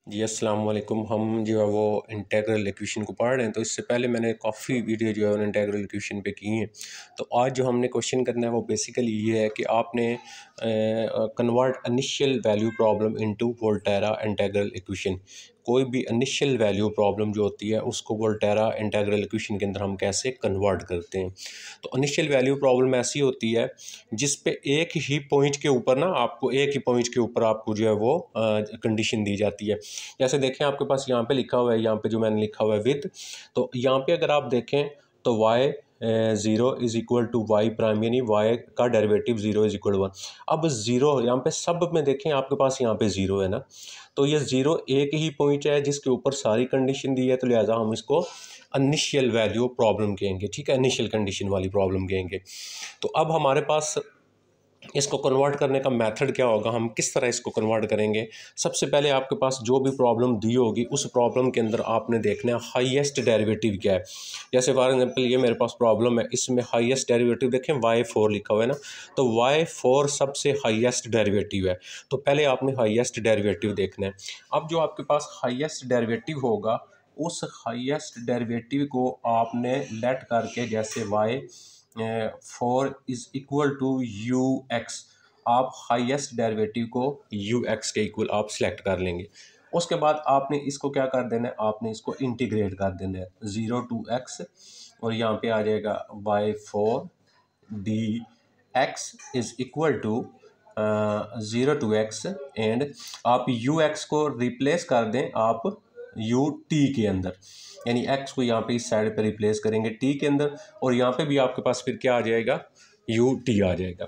जी अस्सलाम वालेकुम। हम जो है वो इंटीग्रल इक्वेशन को पढ़ रहे हैं, तो इससे पहले मैंने काफ़ी वीडियो जो है इंटीग्रल इक्वेशन पे की हैं। तो आज जो हमने क्वेश्चन करना है वो बेसिकली ये है कि आपने convert initial value problem into Volterra integral equation. कोई भी इनिशियल वैल्यू प्रॉब्लम जो होती है उसको वोल्टेरा इंटीग्रल इक्वेशन के अंदर हम कैसे कन्वर्ट करते हैं। तो इनिशियल वैल्यू प्रॉब्लम ऐसी होती है जिस पे एक ही पॉइंट के ऊपर ना आपको एक ही पॉइंट के ऊपर आपको जो है वो कंडीशन दी जाती है। जैसे देखें आपके पास यहाँ पे लिखा हुआ है, यहाँ पे जो मैंने लिखा हुआ है विद, तो यहाँ पे अगर आप देखें तो y zero is equal to y prime, यानी y का डेरिवेटिव ज़ीरो इज़ इक्वल 1। अब ज़ीरो यहाँ पे सब में देखें आपके पास यहाँ पे ज़ीरो है ना, तो ये ज़ीरो एक ही पॉइंट है जिसके ऊपर सारी कंडीशन दी है, तो लिहाजा हम इसको इनिशियल वैल्यू प्रॉब्लम कहेंगे। ठीक है, इनिशियल कंडीशन वाली प्रॉब्लम कहेंगे। तो अब हमारे पास इसको कन्वर्ट करने का मेथड क्या होगा, हम किस तरह इसको कन्वर्ट करेंगे। सबसे पहले आपके पास जो भी प्रॉब्लम दी होगी उस प्रॉब्लम के अंदर आपने देखना है हाईएस्ट डेरिवेटिव क्या है। जैसे फॉर एग्जांपल ये मेरे पास प्रॉब्लम है, इसमें हाईएस्ट डेरिवेटिव देखें y4 लिखा हुआ है ना, तो y4 सबसे हाईएस्ट डेरिवेटिव है। तो पहले आपने हाईएस्ट डेरिवेटिव देखना है। अब जो आपके पास हाईएस्ट डेरिवेटिव होगा उस हाईएस्ट डेरिवेटिव को आपने लेट करके, जैसे y4 is equal to u x, आप हाईएस्ट डेरिवेटिव को यू एक्स के इक्वल आप सेलेक्ट कर लेंगे। उसके बाद आपने इसको क्या कर देना है, आपने इसको इंटीग्रेट कर देना है 0 टू x, और यहाँ पे आ जाएगा y4 d x is equal to 0 to x, and आप यू एक्स को रिप्लेस कर दें आप यू टी के अंदर, यानी x को यहाँ पे इस साइड पे रिप्लेस करेंगे t के अंदर, और यहाँ पे भी आपके पास फिर क्या आ जाएगा, यू टी आ जाएगा।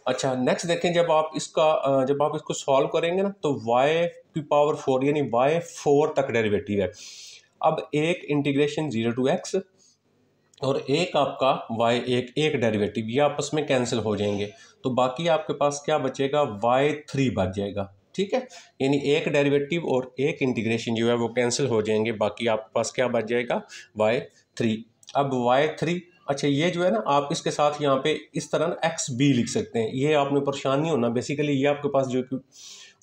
अच्छा, नेक्स्ट देखें, जब आप इसको सॉल्व करेंगे ना, तो y की पावर 4 यानी y4 तक डेरिवेटिव है। अब एक इंटीग्रेशन 0 टू x और एक आपका एक डेरिवेटिव, ये आपस में कैंसिल हो जाएंगे, तो बाकी आपके पास क्या बचेगा, y3 बच जाएगा। ठीक है, यानी एक डेरिवेटिव और एक इंटीग्रेशन जो है वो कैंसिल हो जाएंगे, बाकी आपके पास क्या बच जाएगा, y3। अब y3, अच्छा ये जो है ना, आप इसके साथ यहाँ पे इस तरह ना एक्स बी लिख सकते हैं, ये आपने परेशान नहीं होना। बेसिकली ये आपके पास जो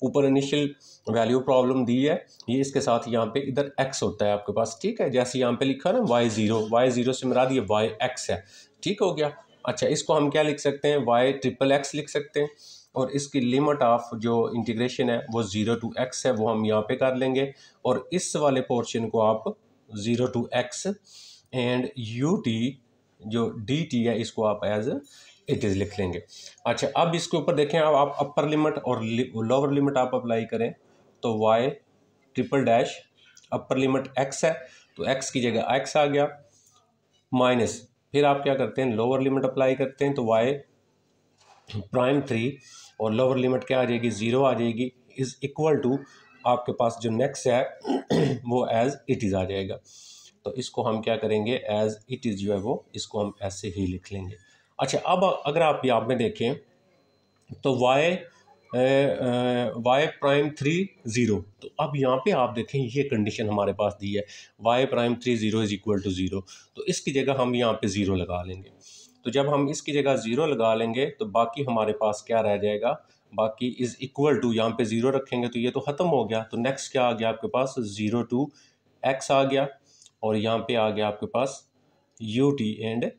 ऊपर इनिशियल वैल्यू प्रॉब्लम दी है, ये इसके साथ यहाँ पे इधर x होता है आपके पास। ठीक है, जैसे यहाँ पे लिखा ना y0 से मुराद ये yx है। ठीक हो गया। अच्छा, इसको हम क्या लिख सकते हैं, y XXX लिख सकते हैं, और इसकी लिमिट ऑफ जो इंटीग्रेशन है वो 0 टू x है, वो हम यहाँ पे कर लेंगे, और इस वाले पोर्शन को आप 0 to x and u t जो डी टी है इसको आप एज इट इज़ लिख लेंगे। अच्छा, अब इसके ऊपर देखें, अब आप अपर लिमिट और लोअर लिमिट आप अप्लाई करें, तो y triple dash upper limit x है, तो x की जगह x आ गया, माइनस फिर आप क्या करते हैं, लोअर लिमिट अप्लाई करते हैं, तो y'3 और लोअर लिमिट क्या आ जाएगी, 0 आ जाएगी, इज़ इक्वल टू आपके पास जो नेक्स्ट है वो एज इट इज़ आ जाएगा। तो इसको हम क्या करेंगे, एज इट इज़ जो है वो इसको हम ऐसे ही लिख लेंगे। अच्छा, अब अगर आप यहाँ में देखें तो y'3 0, तो अब यहाँ पे आप देखें ये कंडीशन हमारे पास दी है, y'3 0 इज़ इक्वल टू 0, तो इसकी जगह हम यहाँ पे 0 लगा लेंगे। तो जब हम इसकी जगह 0 लगा लेंगे तो बाकी हमारे पास क्या रह जाएगा, बाकी इज़ इक्वल टू, यहाँ पे 0 रखेंगे तो ये तो ख़त्म हो गया, तो नेक्स्ट क्या आ गया आपके पास, 0 टू x आ गया, और यहाँ पे आ गया आपके पास u t and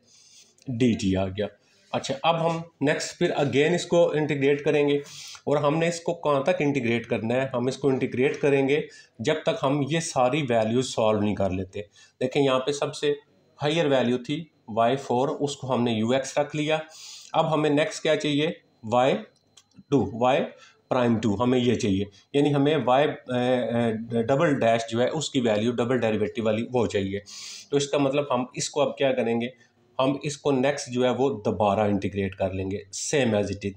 d t आ गया। अच्छा, अब हम नेक्स्ट फिर अगेन इसको इंटीग्रेट करेंगे, और हमने इसको कहाँ तक इंटीग्रेट करना है, हम इसको इंटीग्रेट करेंगे जब तक हम ये सारी वैल्यूज सॉल्व नहीं कर लेते। देखें यहाँ पे सबसे हायर वैल्यू थी y4, उसको हमने ux रख लिया। अब हमें नेक्स्ट क्या चाहिए, y'2 हमें ये चाहिए, यानी हमें y डबल डैश जो है उसकी वैल्यू डबल डेरिवेटिव वाली वो चाहिए। तो इसका मतलब हम इसको अब क्या करेंगे, हम इसको नेक्स्ट जो है वो दोबारा इंटीग्रेट कर लेंगे सेम एज इट इज।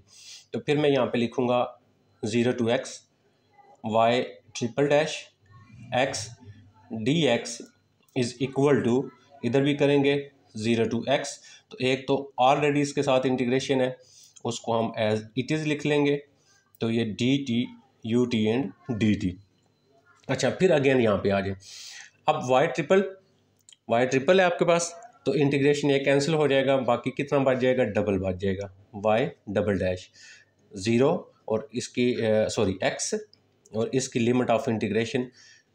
तो फिर मैं यहाँ पे लिखूँगा 0 to x y'' d x is equal to, इधर भी करेंगे 0 टू x, तो एक तो ऑलरेडी इसके साथ इंटीग्रेशन है उसको हम एज इट इज़ लिख लेंगे, तो ये D T U t and d T. अच्छा, फिर अगेन यहाँ पे आ जाए, अब y ट्रिपल है आपके पास, तो इंटीग्रेशन ये कैंसिल हो जाएगा, बाकी कितना बच जाएगा, डबल बच जाएगा, y'' 0 और इसकी x और इसकी limit of integration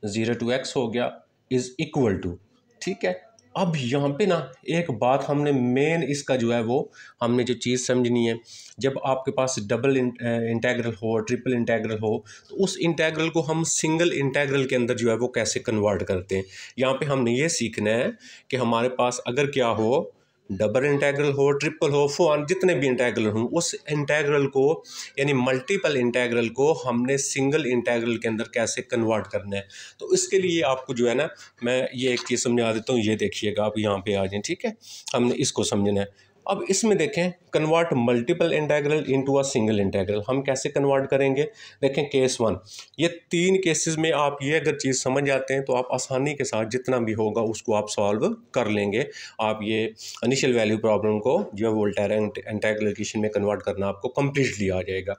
0 to x हो गया इज़ इक्वल टू, ठीक है। अब यहाँ पे ना एक बात हमने मेन इसका जो है वो हमने जो चीज़ समझनी है, जब आपके पास डबल इंटेग्रल हो, ट्रिपल इंटेग्रल हो, तो उस इंटेग्रल को हम सिंगल इंटेग्रल के अंदर जो है वो कैसे कन्वर्ट करते हैं। यहाँ पे हमने ये सीखना है कि हमारे पास अगर क्या हो, डबल इंटेग्रल हो, ट्रिपल हो, फोन जितने भी इंटेग्रल हों, उस इंटेग्रल को यानी मल्टीपल इंटेग्रल को हमने सिंगल इंटेग्रल के अंदर कैसे कन्वर्ट करना है। तो इसके लिए आपको जो है ना, मैं ये एक चीज़ समझा देता हूँ, ये देखिएगा आप यहाँ पे आ जाएं, ठीक है। हमने इसको समझना है। अब इसमें देखें, convert multiple integral into a single integral हम कैसे कन्वर्ट करेंगे। देखें केस 1, ये 3 केसेस में आप ये अगर चीज़ समझ जाते हैं तो आप आसानी के साथ जितना भी होगा उसको आप सॉल्व कर लेंगे। आप ये इनिशियल वैल्यू प्रॉब्लम को जो वोल्टेरा इंटेग्रल इक्वेशन में कन्वर्ट करना आपको कम्प्लीटली आ जाएगा।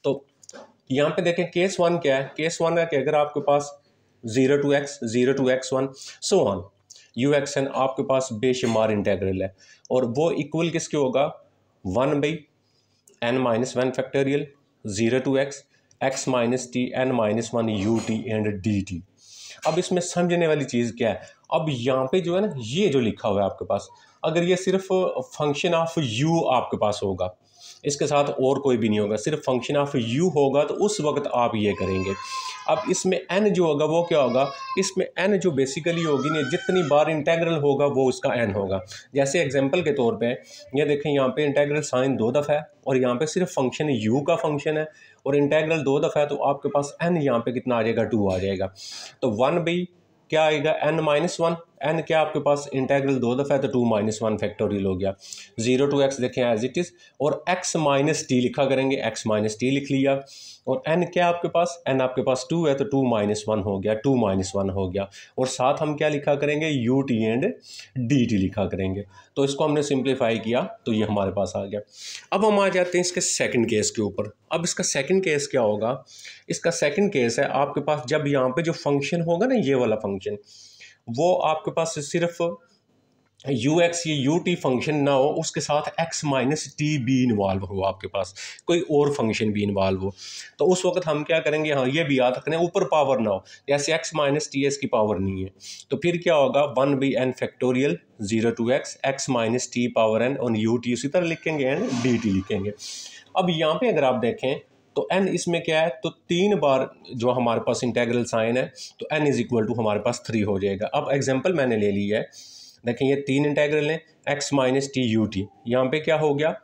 तो यहाँ पे देखें केस 1 क्या है। केस 1 है कि अगर आपके पास 0 to x1 so on u x n आपके पास बेशुमार इंटेग्रल है, और वो इक्वल किसके होगा, 1/n-1 factorial 0 to x minus T n-1 ut and dt। अब इसमें समझने वाली चीज़ क्या है, अब यहाँ पे जो है ना, ये जो लिखा हुआ है आपके पास, अगर ये सिर्फ फंक्शन ऑफ u आपके पास होगा, इसके साथ और कोई भी नहीं होगा, सिर्फ फंक्शन ऑफ u होगा, तो उस वक्त आप ये करेंगे। अब इसमें n जो होगा वो क्या होगा, इसमें n जो बेसिकली होगी ना, जितनी बार इंटेग्रल होगा वो उसका n होगा। जैसे एग्जांपल के तौर पे ये देखें, यहाँ पे इंटेग्रल साइन 2 दफ़ा है और यहाँ पे सिर्फ फंक्शन u का फंक्शन है, और इंटेग्रल 2 दफ़ा है, तो आपके पास n यहाँ पे कितना आ जाएगा, 2 आ जाएगा। तो 1 क्या आएगा, n-1, n क्या आपके पास इंटेग्रल 2 दफ़ा है तो 2-1 फैक्टोरियल हो गया। 0 to x देखें एज इट इज़, और x माइनस टी लिखा करेंगे, x माइनस टी लिख लिया, और n क्या आपके पास, n आपके पास 2 है तो 2-1 हो गया, 2-1 हो गया, और साथ हम क्या लिखा करेंगे, ut एंड dt लिखा करेंगे। तो इसको हमने सिंप्लीफाई किया तो ये हमारे पास आ गया। अब हम आ जाते हैं इसके सेकंड केस के ऊपर। अब इसका सेकंड केस क्या होगा, इसका सेकंड केस है आपके पास जब यहाँ पे जो फंक्शन होगा ना, ये वाला फंक्शन, वो आपके पास सिर्फ ux ये ut फंक्शन ना हो, उसके साथ x माइनस टी भी इन्वॉल्व हो, आपके पास कोई और फंक्शन भी इन्वॉल्व हो, तो उस वक्त हम क्या करेंगे, हाँ ये भी याद रखना है, ऊपर पावर ना हो, जैसे x माइनस टी इसकी पावर नहीं है, तो फिर क्या होगा, 1/n factorial 0 to x minus T power n और ut उसी तरह लिखेंगे एंड dt लिखेंगे। अब यहाँ पे अगर आप देखें तो n इसमें क्या है, तो 3 बार जो हमारे पास इंटेग्रल साइन है, तो n इज इक्वल टू हमारे पास 3 हो जाएगा। अब एग्जांपल मैंने ले लिया है, देखें ये 3 इंटेग्रल हैं, x minus T U T, यहाँ पर क्या हो गया,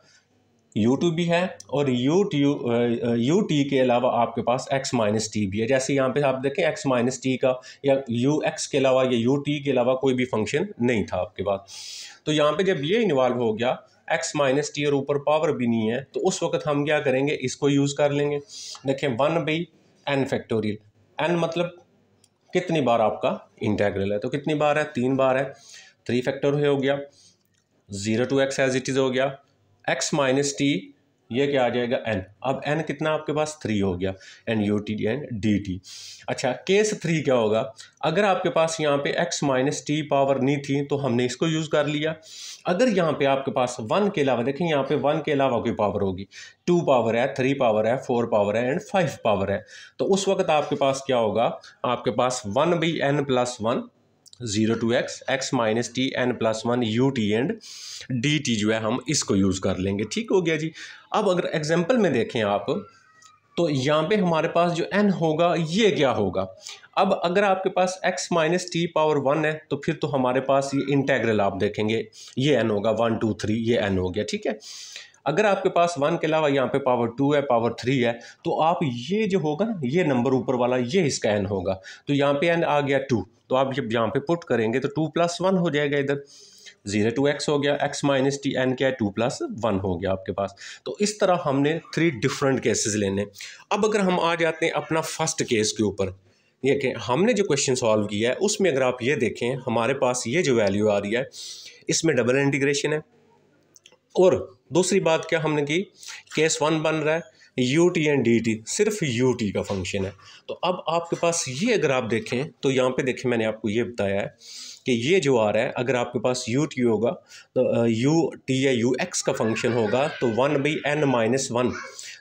u2 भी है और ut के अलावा आपके पास x माइनस टी भी है। जैसे यहाँ पे आप देखें x माइनस टी का या ux के अलावा या ut के अलावा कोई भी फंक्शन नहीं था आपके पास, तो यहाँ पे जब ये इन्वॉल्व हो गया x माइनस टी और ऊपर पावर भी नहीं है, तो उस वक्त हम क्या करेंगे, इसको यूज़ कर लेंगे। देखें 1/n फैक्टोरियल, n मतलब कितनी बार आपका इंटेग्रल है, तो कितनी बार है, 3 बार है, 3 फैक्टर हो गया, 0 to x as it is हो गया, x माइनस टी ये क्या आ जाएगा, n। अब n कितना आपके पास 3 हो गया, n ut एंड dt। अच्छा केस 3 क्या होगा, अगर आपके पास यहाँ पे x माइनस टी पावर नहीं थी तो हमने इसको यूज़ कर लिया। अगर यहाँ पे आपके पास 1 के अलावा, देखें यहाँ पे 1 के अलावा कोई पावर होगी, 2 पावर है, 3 पावर है, 4 पावर है एंड 5 पावर है, तो उस वक्त आपके पास क्या होगा, आपके पास 1/n+1 0 to x minus T n+1 ut and dt जो है हम इसको यूज़ कर लेंगे। ठीक हो गया जी। अब अगर एग्जांपल में देखें आप, तो यहाँ पे हमारे पास जो n होगा ये क्या होगा। अब अगर आपके पास x माइनस टी पावर 1 है तो फिर तो हमारे पास ये इंटेग्रल आप देखेंगे ये n होगा, 1 2 3 ये n हो गया, ठीक है। अगर आपके पास 1 के अलावा यहाँ पे पावर 2 है, पावर 3 है, तो आप ये जो होगा ना, ये नंबर ऊपर वाला ये इसका n होगा, तो यहाँ पे n आ गया 2, तो आप जब यहाँ पे पुट करेंगे तो 2+1 हो जाएगा, इधर 0 to x हो गया, x माइनस टी n क्या है 2+1 हो गया आपके पास। तो इस तरह हमने 3 डिफरेंट केसेस लेने। अब अगर हम आ जाते हैं अपना फर्स्ट केस के ऊपर, देखें हमने जो क्वेश्चन सॉल्व किया है उसमें अगर आप ये देखें, हमारे पास ये जो वैल्यू आ रही है इसमें डबल इंटीग्रेशन है, और दूसरी बात क्या हमने की, केस 1 बन रहा है ut एंड dt, सिर्फ ut का फंक्शन है। तो अब आपके पास ये अगर आप देखें तो यहाँ पे देखें मैंने आपको ये बताया है कि ये जो आ रहा है, अगर आपके पास ut होगा तो ut या ux का फंक्शन होगा तो 1/n-1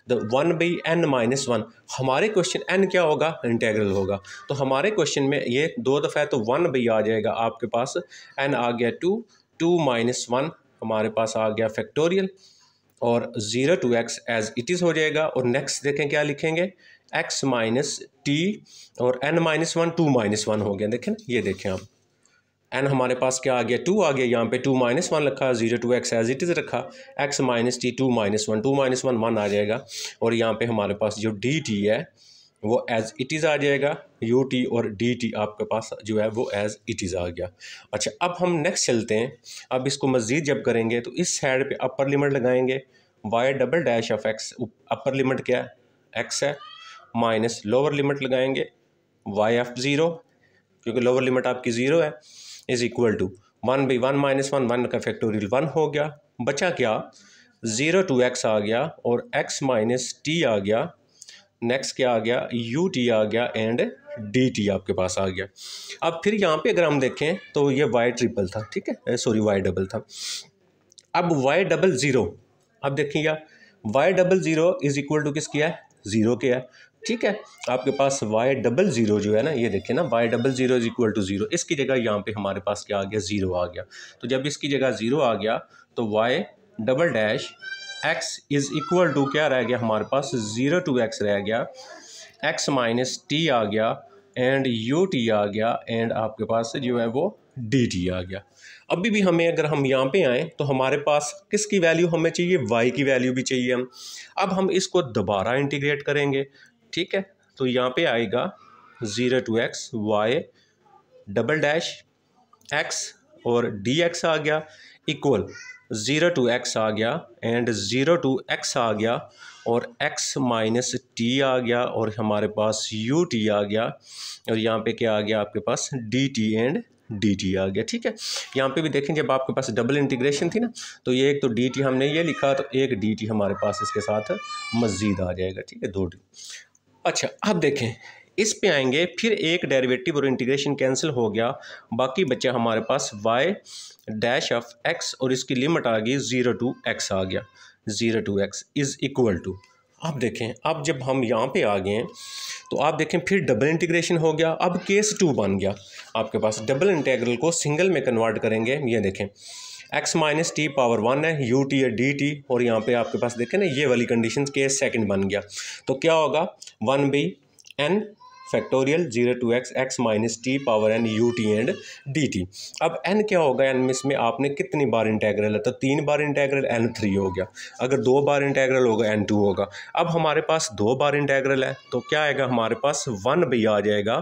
द 1/n-1। हमारे क्वेश्चन n क्या होगा, इंटेग्रल होगा। तो हमारे क्वेश्चन में ये 2 दफ़ा है तो 1/, आ जाएगा आपके पास, n आ गया 2, 2-1 हमारे पास आ गया फैक्टोरियल, और 0 to x as it is हो जाएगा। और नेक्स्ट देखें क्या लिखेंगे, x माइनस टी, और n-1 2-1 हो गया। देखें ये देखें आप, n हमारे पास क्या आ गया, 2 आ गया, यहाँ पे 2-1 रखा, 0 to x as it is रखा, x माइनस टी 2-1, 2-1 1 आ जाएगा। और यहाँ पे हमारे पास जो dt है वो एज इट इज़ आ जाएगा, ut और dt आपके पास जो है वो एज इट इज़ आ गया। अच्छा, अब हम नेक्स्ट चलते हैं। अब इसको मज़ीद जब करेंगे तो इस साइड पे अपर लिमिट लगाएंगे, y double dash of x, upper limit क्या है x है, माइनस लोअर लिमिट लगाएंगे y(0), क्योंकि लोअर लिमिट आपकी 0 है, इज़ इक्वल टू 1/1-1, 1 का फैक्टोरियल 1 हो गया। बचा क्या, 0 to x आ गया, और x माइनस टी आ गया, नेक्स्ट क्या आ गया, ut आ गया, एंड dt आपके पास आ गया। अब फिर यहाँ पे अगर हम देखें तो ये y ट्रिपल था, ठीक है, सॉरी y डबल था। अब y00, अब देखिएगा y00 इज़ इक्वल टू किस किया है, 0 के है, ठीक है। आपके पास y00 जो है ना, ये देखिए ना, y00 इज़ इक्वल टू 0, इसकी जगह यहाँ पे हमारे पास क्या आ गया, 0 आ गया। तो जब इसकी जगह 0 आ गया तो y double dash x is equal to क्या रह गया हमारे पास, 0 to x रह गया, x माइनस टी आ गया, एंड ut आ गया, एंड आपके पास जो है वो dt आ गया। अभी भी हमें, अगर हम यहाँ पे आएँ तो हमारे पास किसकी वैल्यू हमें चाहिए, y की वैल्यू भी चाहिए हम। अब हम इसको दोबारा इंटीग्रेट करेंगे, ठीक है। तो यहाँ पे आएगा 0 to x y double dash x, और dx आ गया, इक्वल 0 to x आ गया, एंड 0 to x आ गया, और x माइनस टी आ गया, और हमारे पास ut आ गया, और यहाँ पे क्या आ गया आपके पास, dt एंड dt आ गया, ठीक है। यहाँ पे भी देखें, जब आपके पास डबल इंटीग्रेशन थी ना, तो ये एक तो dt हमने ये लिखा, तो एक dt हमारे पास इसके साथ मज़ीद आ जाएगा, ठीक है, 2d। अच्छा, अब देखें इस पे आएंगे, फिर एक डेरिवेटिव और इंटीग्रेशन कैंसिल हो गया, बाकी बच्चा हमारे पास y डैश ऑफ x, और इसकी लिमिट आ गई 0 to x आ गया, 0 to x is equal to. अब देखें, अब जब हम यहाँ पे आ गए तो आप देखें फिर डबल इंटीग्रेशन हो गया, अब केस 2 बन गया आपके पास। डबल इंटीग्रल को सिंगल में कन्वर्ट करेंगे, ये देखें x माइनस टी पावर 1 है, ut है dt, और यहाँ पे आपके पास देखें ना, ये वाली कंडीशन केस सेकंड बन गया। तो क्या होगा, 1/n factorial 0 to x minus T power n ut and dt। अब n क्या होगा, n में इसमें आपने कितनी बार इंटेग्रल है, तो 3 बार इंटेग्रल, n3 हो गया। अगर 2 बार इंटेग्रल होगा, n2 होगा। अब हमारे पास 2 बार इंटेग्रल है, तो क्या आएगा हमारे पास, 1/, आ जाएगा।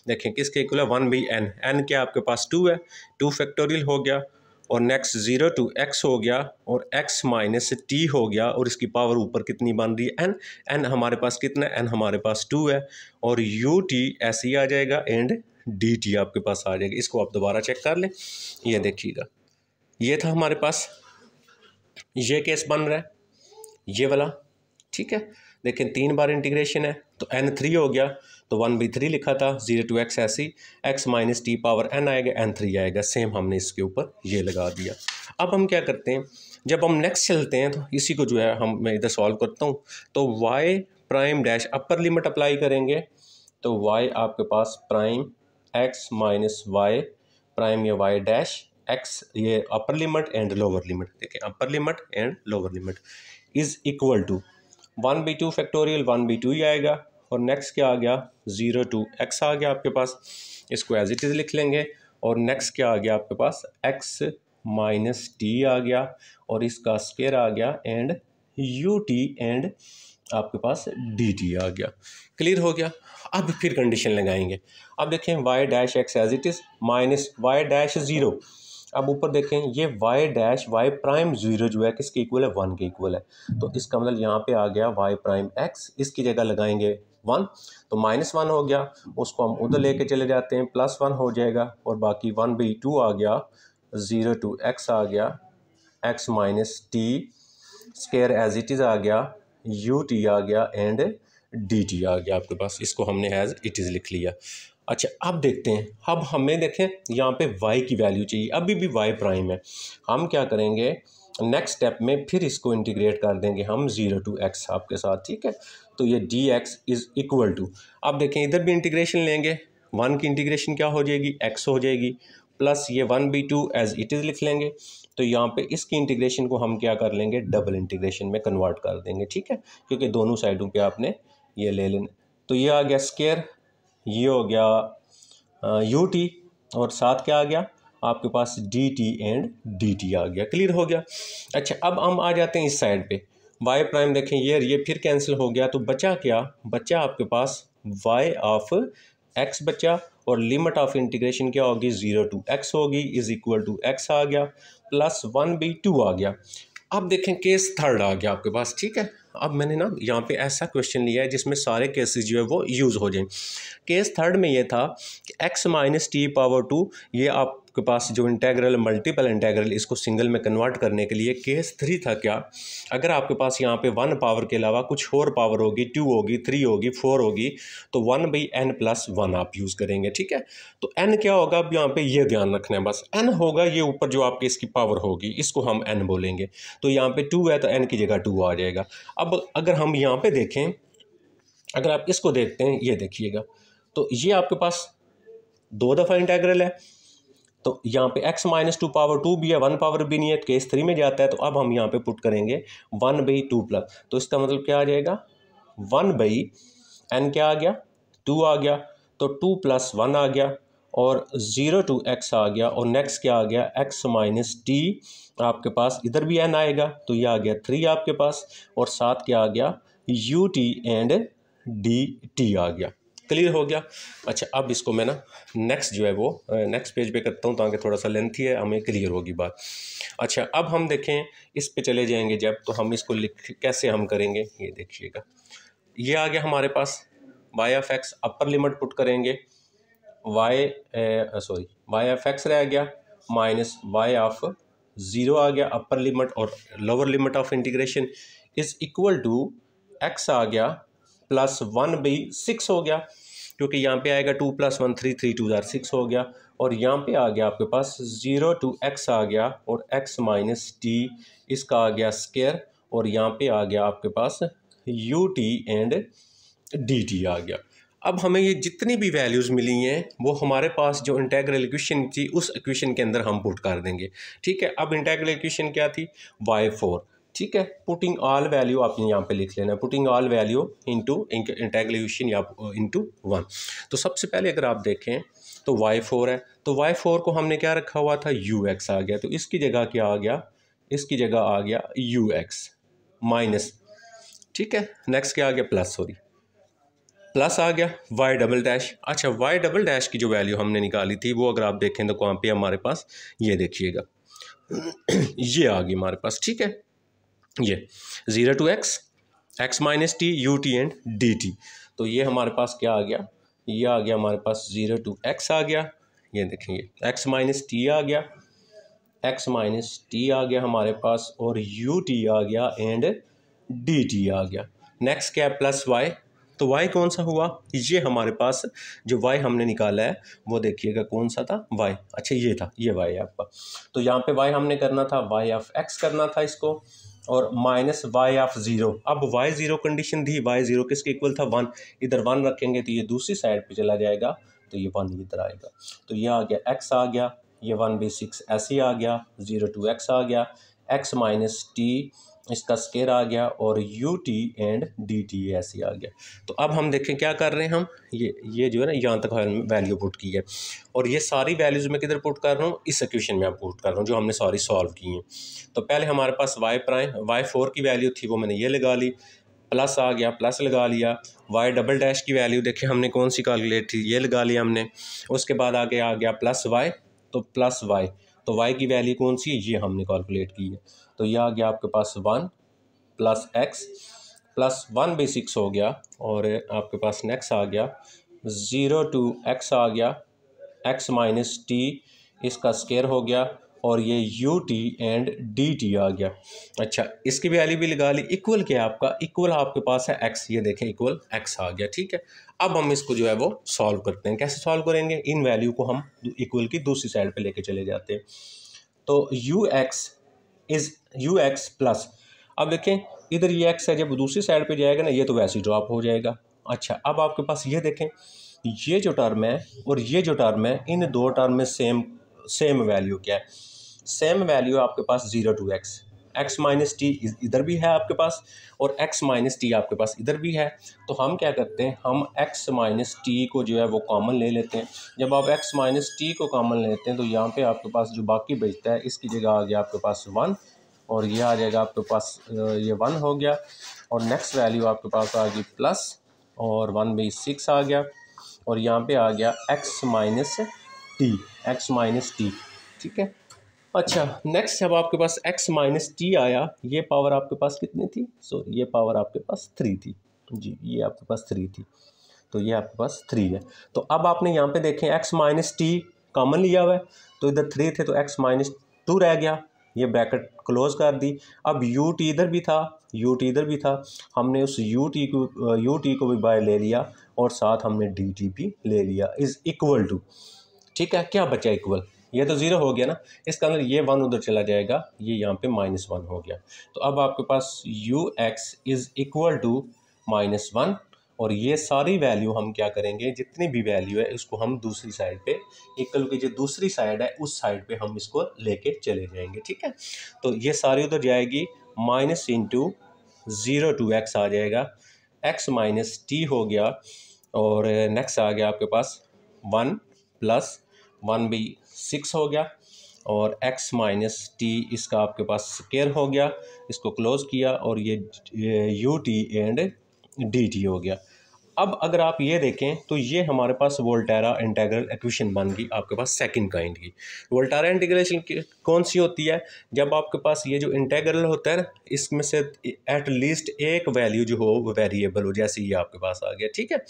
देखें किसके इक्वल है, 1/n, n क्या आपके पास 2 है, 2 फैक्टोरियल हो गया, और नेक्स्ट 0 to x हो गया, और x माइनस टी हो गया, और इसकी पावर ऊपर कितनी बन रही है, n, n हमारे पास कितना है, n हमारे पास 2 है, और ut ऐसे ही आ जाएगा, एंड dt आपके पास आ जाएगा। इसको आप दोबारा चेक कर लें, ये देखिएगा, ये था हमारे पास, ये केस बन रहा है, ये वाला, ठीक है। देखें 3 बार इंटीग्रेशन है, तो n3 हो गया, तो 1/3 लिखा था, 0 to x ऐसी, x minus T power n आएगा, n3 आएगा, सेम हमने इसके ऊपर ये लगा दिया। अब हम क्या करते हैं, जब हम नेक्स्ट चलते हैं तो इसी को जो है मैं इधर सॉल्व करता हूँ। तो y prime dash upper limit apply करेंगे, तो y आपके पास prime x minus y prime या y डैश x, ये upper limit and lower limit, देखें upper limit and lower limit is equal to 1/2 factorial, 1/2 ही आएगा, और नेक्स्ट क्या आ गया, 0 to x आ गया आपके पास, इसको एज इट इज़ लिख लेंगे, और नेक्स्ट क्या आ गया आपके पास, x माइनस टी आ गया, और इसका स्क्वायर आ गया, एंड ut एंड आपके पास dt आ गया। क्लियर हो गया। अब फिर कंडीशन लगाएंगे, अब देखें y dash x as it is minus y dash 0, अब ऊपर देखें ये y डैश y प्राइम 0 जो है किसके इक्वल है, 1 के इक्वल है। तो इसका मतलब यहाँ पे आ गया y प्राइम x, इसकी जगह लगाएंगे 1, तो -1 हो गया, उसको हम उधर लेके चले जाते हैं, +1 हो जाएगा, और बाकी 1/2 आ गया, 0 to x आ गया, x minus t square as it is आ गया, ut आ गया, एंड dt आ गया आपके पास, इसको हमने एज इट इज़ लिख लिया। अच्छा, अब देखते हैं, अब हमें देखें यहाँ पे y की वैल्यू चाहिए, अभी भी y प्राइम है। हम क्या करेंगे, नेक्स्ट स्टेप में फिर इसको इंटीग्रेट कर देंगे हम 0 to x आपके साथ, ठीक है। तो ये dx इज़ इक्वल टू, अब देखें इधर भी इंटीग्रेशन लेंगे, 1 की इंटीग्रेशन क्या हो जाएगी, x हो जाएगी, प्लस ये 1/2 एज इट इज़ लिख लेंगे। तो यहाँ पे इसकी इंटीग्रेशन को हम क्या कर लेंगे, डबल इंटीग्रेशन में कन्वर्ट कर देंगे, ठीक है, क्योंकि दोनों साइडों पे आपने ये ले लेना। तो ये आ गया स्क्वायर, ये हो गया यू टी, और साथ क्या आ गया आपके पास d t and d t आ गया। क्लियर हो गया। अच्छा, अब हम आ जाते हैं इस साइड पे, वाई प्राइम देखें ये फिर कैंसिल हो गया, तो बचा क्या, बचा आपके पास वाई ऑफ एक्स बचा, और लिमिट ऑफ इंटीग्रेशन क्या होगी, 0 to x होगी, इज इक्वल टू x आ गया, प्लस 1/2 आ गया। अब देखें केस थर्ड आ गया आपके पास, ठीक है। अब मैंने ना यहाँ पे ऐसा क्वेश्चन लिया है जिसमें सारे केसेस जो है वो यूज़ हो जाएं। केस थर्ड में ये था कि x माइनस टी पावर 2, ये आपके पास जो इंटेग्रल मल्टीपल इंटेग्रल, इसको सिंगल में कन्वर्ट करने के लिए केस 3 था क्या, अगर आपके पास यहाँ पे 1 पावर के अलावा कुछ और पावर होगी, 2 होगी, 3 होगी, 4 होगी, तो 1/n+1 आप यूज़ करेंगे, ठीक है। तो n क्या होगा, अब यहाँ पे ये ध्यान रखना है बस, n होगा ये ऊपर जो आपकी इसकी पावर होगी, इसको हम n बोलेंगे। तो यहाँ पे 2 है तो n की जगह 2 आ जाएगा। अब अगर हम यहाँ पे देखें, अगर आप इसको देखते हैं, ये देखिएगा, तो ये आपके पास 2 दफ़ा इंटेग्रल है, तो यहाँ पे x माइनस 2 पावर 2 भी है, 1 पावर भी नहीं है, केस 3 में जाता है। तो अब हम यहाँ पे पुट करेंगे 1/2 प्लस, तो इसका मतलब क्या आ जाएगा, 1/n क्या आ गया, 2 आ गया, तो 2 + 1 आ गया, और 0 to x आ गया, और नेक्स्ट क्या आ गया, x माइनस टी, आपके पास इधर भी n आएगा, तो ये आ गया 3 आपके पास, और साथ क्या आ गया, u t and d t आ गया। क्लियर हो गया। अच्छा, अब इसको मैं ना नेक्स्ट जो है वो नेक्स्ट पेज पे करता हूँ, ताकि थोड़ा सा लेंथी है, हमें क्लियर होगी बात। अच्छा, अब हम देखें इस पे चले जाएंगे जब, तो हम इसको लिख कैसे हम करेंगे, ये देखिएगा, ये आ गया हमारे पास y of x, upper limit put करेंगे, वाई ऑफ एक्स रह गया, माइनस वाई ऑफ 0 आ गया अपर लिमिट, और lower limit of integration is equal to x आ गया, प्लस 1/6 हो गया, क्योंकि यहाँ पे आएगा 2 + 1 3, 3 2 6 हो गया, और यहाँ पे आ गया आपके पास 0 to x आ गया, और x माइनस टी, इसका आ गया स्क्वायर, और यहाँ पे आ गया आपके पास u t and d t आ गया। अब हमें ये जितनी भी वैल्यूज़ मिली हैं वो हमारे पास जो इंटेग्रल इक्वेशन थी उस इक्वेशन के अंदर हम पुट कर देंगे, ठीक है। अब इंटेग्रल इक्वेशन क्या थी, y4, ठीक है। पुटिंग ऑल वैल्यू आपने यहाँ पे लिख लेना, putting all value into integral equation या इनटू 1। तो सबसे पहले अगर आप देखें तो y4 है, तो y4 को हमने क्या रखा हुआ था, ux आ गया, तो इसकी जगह क्या आ गया, इसकी जगह आ गया ux माइनस, ठीक है। नेक्स्ट क्या आ गया, प्लस आ गया वाई डबल डैश। अच्छा, वाई डबल डैश की जो वैल्यू हमने निकाली थी वो अगर आप देखें तो कहाँ पे हमारे पास, ये देखिएगा, ये आ गई हमारे पास, ठीक है। ये 0 to x minus T, you t and d T, तो ये हमारे पास क्या आ गया, ये आ गया हमारे पास 0 to x आ गया, ये देखेंगे x माइनस टी आ गया, x माइनस टी आ गया हमारे पास, और यू टी आ गया एंड डी टी आ गया। नेक्स्ट क्या है, प्लस वाई, तो y कौन सा हुआ, ये हमारे पास जो y हमने निकाला है वो देखिएगा कौन सा था, y, अच्छा ये था, ये y है आपका। तो यहाँ पे y हमने करना था, y ऑफ x करना था इसको, और माइनस y ऑफ 0। अब y0 कंडीशन थी, y0 किसके इक्वल था, 1, इधर 1 रखेंगे तो ये दूसरी साइड पे चला जाएगा, तो ये 1 इधर आएगा, तो ये आ गया x आ गया, ये 1/6 ऐसे आ गया, 0 to x आ गया, x माइनस टी, इसका स्केयर आ गया, और you t and d T ऐसे आ गया। तो अब हम देखें क्या कर रहे हैं हम, ये जो है ना यहाँ तक वैल्यू पुट की है, और ये सारी वैल्यूज़ मैं किधर पुट कर रहा हूँ, इस इक्वेशन में आप पुट कर रहा हूँ जो हमने सारी सॉल्व की हैं। तो पहले हमारे पास y4 की वैल्यू थी वो मैंने ये लगा ली, प्लस आ गया, प्लस लगा लिया, वाई डबल डैश की वैल्यू देखें हमने कौन सी कैलकुलेट थी, ये लगा लिया हमने, उसके बाद आगे आ गया प्लस वाई, तो प्लस वाई, तो y की वैल्यू कौन सी है, ये हमने कैलकुलेट की है, तो ये आ गया आपके पास 1 प्लस x प्लस 1/6 हो गया, और आपके पास नेक्स्ट आ गया 0 to x आ गया, x माइनस टी, इसका स्केयर हो गया, और ये u t and d t आ गया। अच्छा, इसकी वैल्यू भी लगा ली, इक्वल क्या है आपका, इक्वल आपके पास है x, ये देखें इक्वल x आ गया, ठीक है। अब हम इसको जो है वो सॉल्व करते हैं, कैसे सॉल्व करेंगे, इन वैल्यू को हम इक्वल की दूसरी साइड पे लेके चले जाते हैं। तो you x is you x plus. अब देखें इधर ये एक्स है, जब दूसरी साइड पे जाएगा ना ये तो वैसे ही ड्रॉप हो जाएगा। अच्छा अब आपके पास ये देखें, ये जो टर्म है और ये जो टर्म है, इन दो टर्म में सेम वैल्यू क्या है? सेम वैल्यू आपके पास 0 to x, x minus T इधर भी है आपके पास और x माइनस टी आपके पास इधर भी है। तो हम क्या करते हैं, हम x माइनस टी को जो है वो कॉमन ले लेते हैं। जब आप x माइनस टी को कॉमन लेते हैं तो यहाँ पे आपके पास जो बाकी बचता है इसकी जगह आ गया आपके पास 1 और ये आ जाएगा आपके पास ये 1 हो गया और नेक्स्ट वैल्यू आपके पास आ गई प्लस और 1 में 6 आ गया और यहाँ पे आ गया x माइनस टी, ठीक है। अच्छा नेक्स्ट जब आपके पास x माइनस टी आया, ये पावर आपके पास कितनी थी? सॉरी ये पावर आपके पास 3 थी जी, ये आपके पास 3 थी, तो ये आपके पास 3 है। तो अब आपने यहाँ पे देखें x माइनस टी कॉमन लिया हुआ है, तो इधर 3 थे तो x माइनस 2 रह गया, ये ब्रैकेट क्लोज कर दी। अब यू टी इधर भी था, यू टी इधर भी था, हमने उस यू टी को भी बाय ले लिया और साथ हमने डी टी भी ले लिया, इज़ इक्वल टू, ठीक है। क्या बचा इक्वल? ये तो 0 हो गया ना, इसका अंदर ये 1 उधर चला जाएगा, ये यहाँ पे -1 हो गया। तो अब आपके पास u x is equal to -1 और ये सारी वैल्यू हम क्या करेंगे, जितनी भी वैल्यू है इसको हम दूसरी साइड पे इक्वल की जो दूसरी साइड है उस साइड पे हम इसको लेके चले जाएंगे, ठीक है। तो ये सारी उधर जाएगी, माइनस इंटू 0 to x आ जाएगा, x माइनस टी हो गया और नेक्स्ट आ गया आपके पास 1 प्लस 1 भी 6 हो गया और x माइनस टी इसका आपके पास स्क्वायर हो गया, इसको क्लोज किया और ये u t and d T हो गया। अब अगर आप ये देखें तो ये हमारे पास वोल्टेरा इंटीग्रल इक्वेशन बन गई आपके पास सेकंड काइंड की। वोल्टेरा इंटीग्रेशन कौन सी होती है? जब आपके पास ये जो इंटीग्रल होता है ना, इसमें से एट लीस्ट एक वैल्यू जो हो वो वेरिएबल हो, जैसे ये आपके पास आ गया, ठीक है।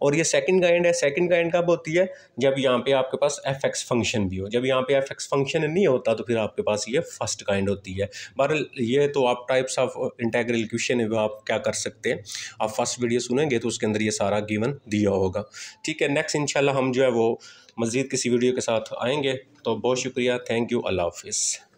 और ये सेकंड काइंड है। सेकंड काइंड कब होती है? जब यहाँ पे आपके पास एफ एक्स फंक्शन भी हो। जब यहाँ पे एफ एक्स फंक्शन नहीं होता तो फिर आपके पास ये फर्स्ट काइंड होती है। बहरहाल ये तो आप टाइप्स ऑफ इंटीग्रल इक्वेशन है वो आप क्या कर सकते हैं, आप फर्स्ट वीडियो सुनेंगे तो उसके अंदर ये सारा गिवन दिया होगा, ठीक है। नेक्स्ट इंशाल्लाह हम जो है वो मज़ीद किसी वीडियो के साथ आएंगे। तो बहुत शुक्रिया, थैंक यू, अल्लाह हाफिज़।